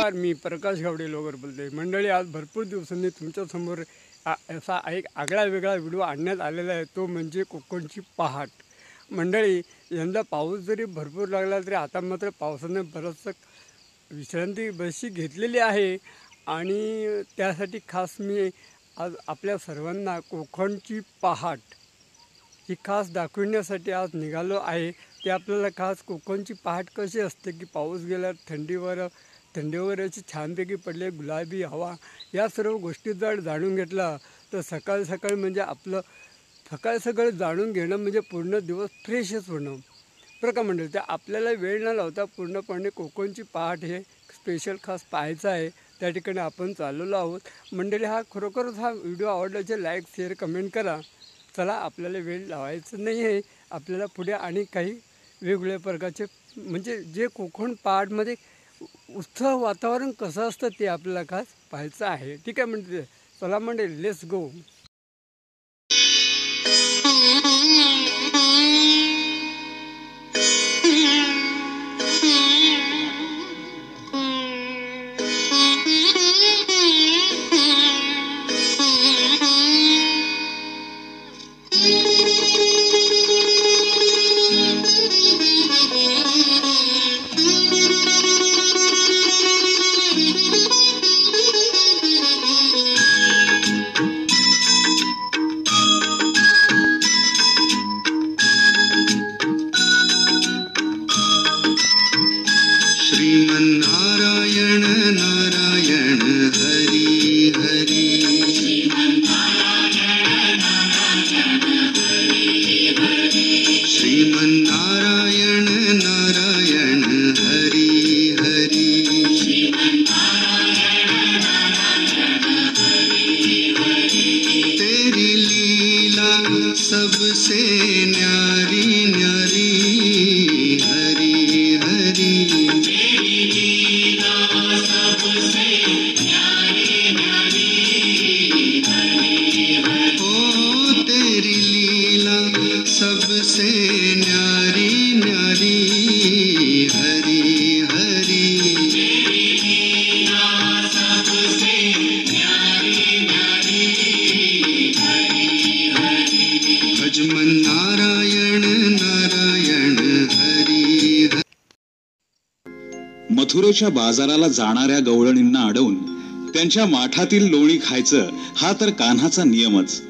नमस्कार, मी प्रकाश गावडे लोगर बोलते. मंडळी, आज भरपूर दिवसांनी तुमच्यासमोर असा एक आगळा वेगळा व्हिडिओ आणण्यात आलेला आहे. तो म्हणजे कोकणची पहाट. मंडळी, यंदा पाऊस जरी भरपूर लागला तरी आता मात्र पावसाने बरंचसं विश्रांती बरीचशी घेतलेली आहे आणि त्यासाठी खास मी आज आपल्या सर्वांना कोकणची पहाट ही खास दाखविण्यासाठी आज निघालो आहे. ते आपल्याला खास कोकणची पहाट कशी असते की पाऊस गेला, थंडी वगैरे अशी छानपैकी पडले, गुलाबी हवा, या सर्व गोष्टी जर जाणून घेतला तर सकाळ म्हणजे आपलं सकाळ जाणून घेणं म्हणजे पूर्ण दिवस फ्रेशच होणं बरं का मंडळी. तर आपल्याला वेळ न लावता पूर्णपणे कोकणची पहाट हे स्पेशल खास पाहायचं आहे. त्या ठिकाणी आपण चाललेलो आहोत. मंडळी, खरोखरच हा व्हिडिओ आवडल्याचे लाईक शेअर कमेंट करा. चला, आपल्याला वेळ लावायचं नाही आहे. आपल्याला पुढे आणि काही वेगवेगळ्या प्रकारचे म्हणजे जे कोकण पहाटमध्ये उत्सव वातावरण कसं असतं ते आपल्याला खास पाहायचं आहे. ठीक आहे म्हणजे चला मंडळी, लेट्स गो. श्रीमन्नारायण नारायण हरि हरि, श्रीमन्नारायण नारायण हरि हरि, तेरी लीला सबसे न्यारी न्यारी हरि हरि, सबसे न्यारी न्यारी हरि हरि, सबसे न्यारी न्यारी हरि हरि, भजमन नारायण नारायण हरि हरि. मथुरेच्या बाजाराला जाणाऱ्या गवळणींना अडवून त्यांच्या माठातील लोणी खायचं हा तर कान्हाचा नियमच.